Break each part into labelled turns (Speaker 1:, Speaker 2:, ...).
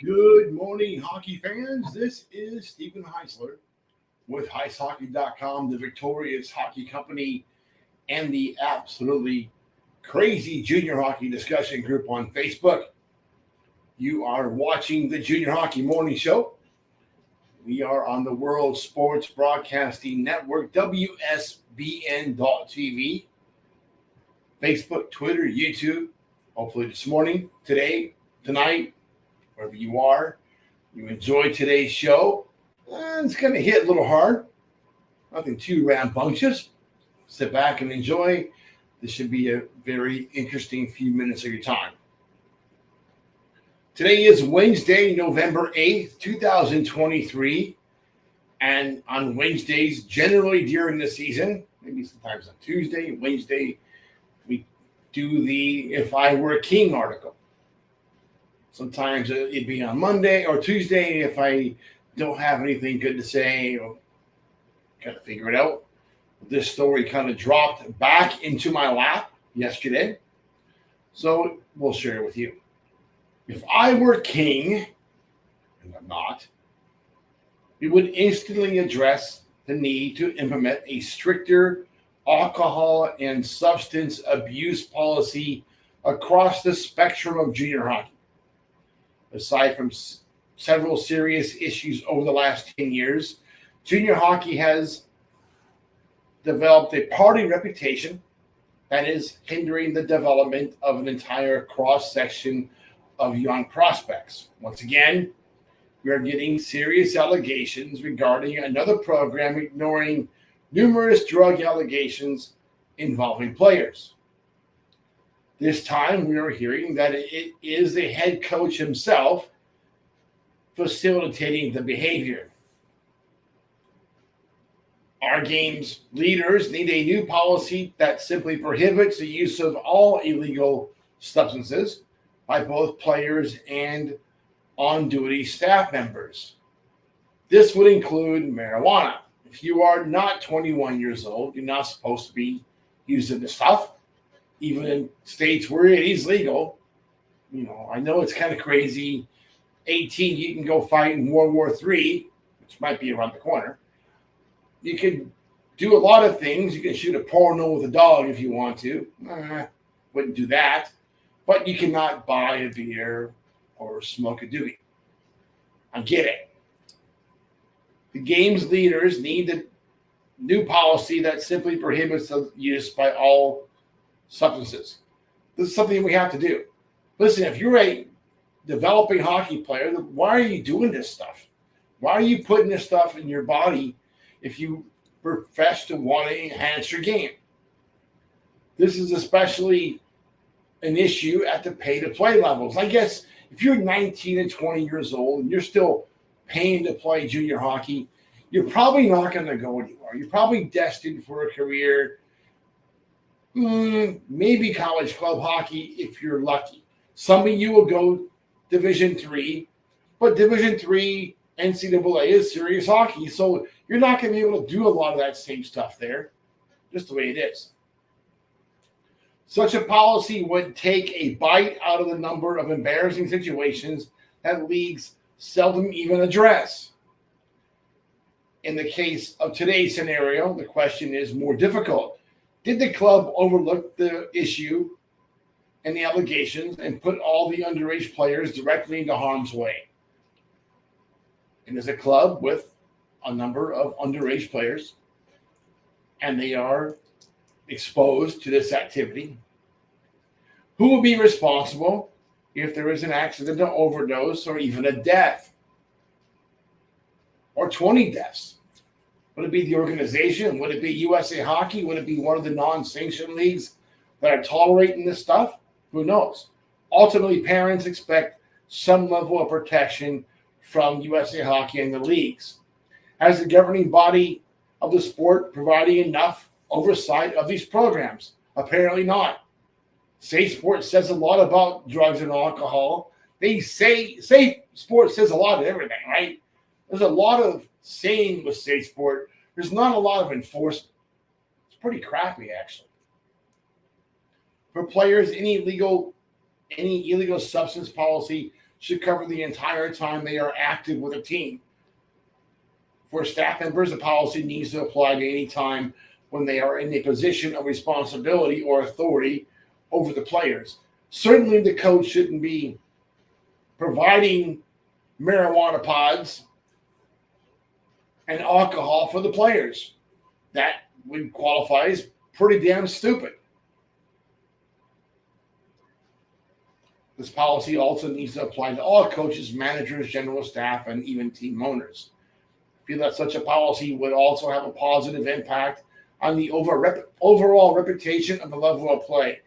Speaker 1: Good morning, hockey fans. This is Stephen Heisler with HeisHockey.com, the Victorious Hockey Company, and the absolutely crazy junior hockey discussion group on Facebook. You are watching the Junior Hockey Morning Show. We are on the World Sports Broadcasting Network, WSBN.TV, Facebook, Twitter, YouTube. Hopefully this morning, today, tonight, wherever you are, you enjoyed today's show. It's going to hit a little hard. Nothing too rambunctious. Sit back and enjoy. This should be a very interesting few minutes of your time. Today is Wednesday, November 8th, 2023. And on Wednesdays, generally during the season, maybe sometimes on Tuesday, Wednesday, we do the If I Were a King article. Sometimes it'd be on Monday or Tuesday if I don't have anything good to say or kind of figure it out. This story kind of dropped back into my lap yesterday, so we'll share it with you. If I were king, and I'm not, we would instantly address the need to implement a stricter alcohol and substance abuse policy across the spectrum of junior hockey. Aside from several serious issues over the last 10 years, junior hockey has developed a party reputation that is hindering the development of an entire cross-section of young prospects. Once again, we are getting serious allegations regarding another program ignoring numerous drug allegations involving players. This time, we are hearing that it is the head coach himself facilitating the behavior. Our game's leaders need a new policy that simply prohibits the use of all illegal substances by both players and on-duty staff members. This would include marijuana. If you are not 21 years old, you're not supposed to be using this stuff. Even in states where it is legal. I know it's kind of crazy. 18, you can go fight in World War III, which might be around the corner. You can do a lot of things. You can shoot a porno with a dog if you want to. Wouldn't do that. But you cannot buy a beer or smoke a doobie. I get it. The game's leaders need the new policy that simply prohibits the use by all substances. This is something we have to do. Listen, if you're a developing hockey player, why are you doing this stuff? Why are you putting this stuff in your body if you profess to want to enhance your game? This is especially an issue at the pay-to-play levels. I guess if you're 19 and 20 years old and you're still paying to play junior hockey, you're probably not going to go anywhere. You're probably destined for a career maybe college club hockey if you're lucky. Some of you will go Division III, but Division III NCAA is serious hockey, so you're not going to be able to do a lot of that same stuff there, just the way it is. Such a policy would take a bite out of the number of embarrassing situations that leagues seldom even address. In the case of today's scenario, the question is more difficult. Did the club overlook the issue and the allegations and put all the underage players directly into harm's way? And as a club with a number of underage players, and they are exposed to this activity, who will be responsible if there is an accident, an overdose, or even a death? Or 20 deaths? Would it be the organization? Would it be USA Hockey? Would it be one of the non-sanctioned leagues that are tolerating this stuff? Who knows? Ultimately, parents expect some level of protection from USA Hockey and the leagues. Has the governing body of the sport providing enough oversight of these programs? Apparently not. Safe Sports says a lot about drugs and alcohol. They say Safe Sports says a lot of everything, right? There's a lot of saying with Safe Sport. There's not a lot of enforcement. It's pretty crappy, actually. For players, any illegal substance policy should cover the entire time they are active with a team. For staff members, the policy needs to apply to any time when they are in a position of responsibility or authority over the players. Certainly, the coach shouldn't be providing marijuana pods and alcohol for the players. That would qualify as pretty damn stupid. This policy also needs to apply to all coaches, managers, general staff, and even team owners. I feel that such a policy would also have a positive impact on the overall reputation of the level of play.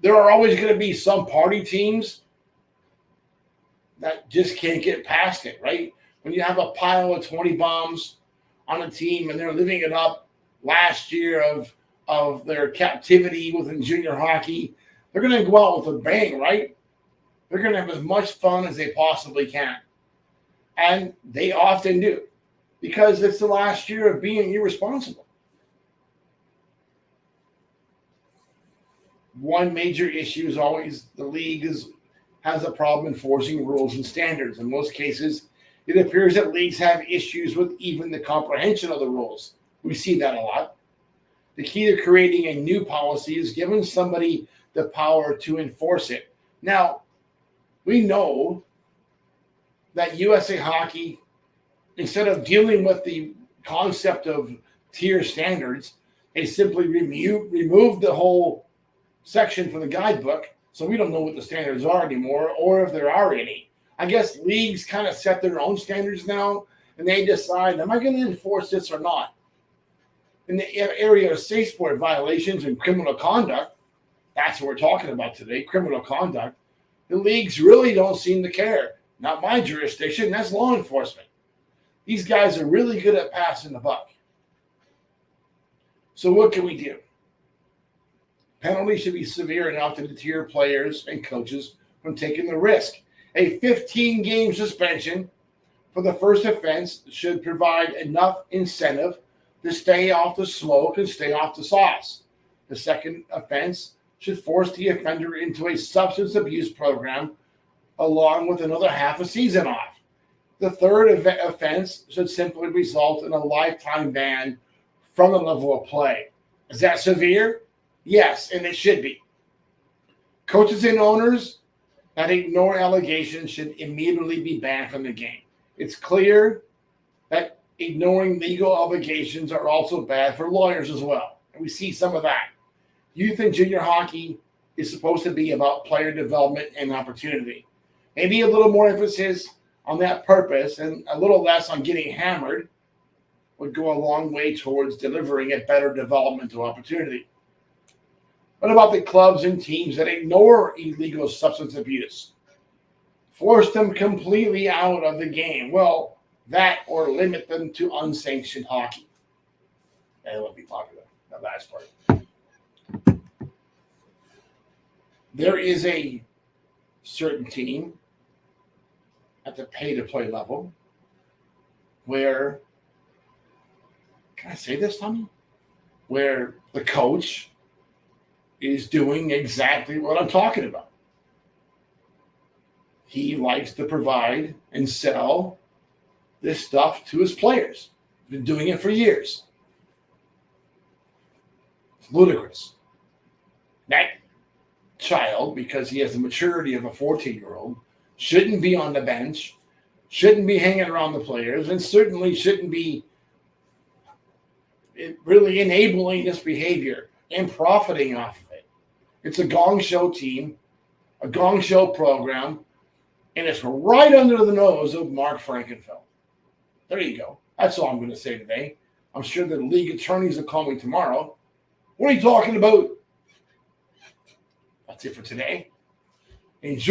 Speaker 1: There are always going to be some party teams that just can't get past it, right? When you have a pile of 20 bombs on a team and they're living it up last year of their captivity within junior hockey, they're going to go out with a bang, right? They're going to have as much fun as they possibly can. And they often do, because it's the last year of being irresponsible. One major issue is always the league has a problem enforcing rules and standards. In most cases, it appears that leagues have issues with even the comprehension of the rules. We see that a lot. The key to creating a new policy is giving somebody the power to enforce it. Now, we know that USA Hockey, instead of dealing with the concept of tier standards, they simply removed the whole section from the guidebook, so we don't know what the standards are anymore or if there are any. I guess leagues kind of set their own standards now, and they decide, am I going to enforce this or not? In the area of safe sport violations and criminal conduct, that's what we're talking about today, criminal conduct, the leagues really don't seem to care. Not my jurisdiction, that's law enforcement. These guys are really good at passing the buck. So what can we do? Penalties should be severe enough to deter players and coaches from taking the risk. A 15-game suspension for the first offense should provide enough incentive to stay off the smoke and stay off the sauce. The second offense should force the offender into a substance abuse program along with another half a season off. The third offense should simply result in a lifetime ban from the level of play. Is that severe? Yes, and it should be. Coaches and owners that ignore allegations should immediately be banned from the game. It's clear that ignoring legal obligations are also bad for lawyers as well. And we see some of that. Youth and junior hockey is supposed to be about player development and opportunity. Maybe a little more emphasis on that purpose and a little less on getting hammered would go a long way towards delivering a better developmental opportunity. What about the clubs and teams that ignore illegal substance abuse? Force them completely out of the game. Well, that or limit them to unsanctioned hockey. And let me talk about that last part. There is a certain team at the pay-to-play level where, can I say this, Tommy? Where the coach is doing exactly what I'm talking about. He likes to provide and sell this stuff to his players. He's been doing it for years. It's ludicrous. That child, because he has the maturity of a 14-year-old, shouldn't be on the bench, shouldn't be hanging around the players, and certainly shouldn't be really enabling this behavior and profiting off of it. It's a gong show team, a gong show program, and it's right under the nose of Mark Frankenfeld. There you go. That's all I'm going to say today. I'm sure the league attorneys will call me tomorrow. What are you talking about? That's it for today. Enjoy.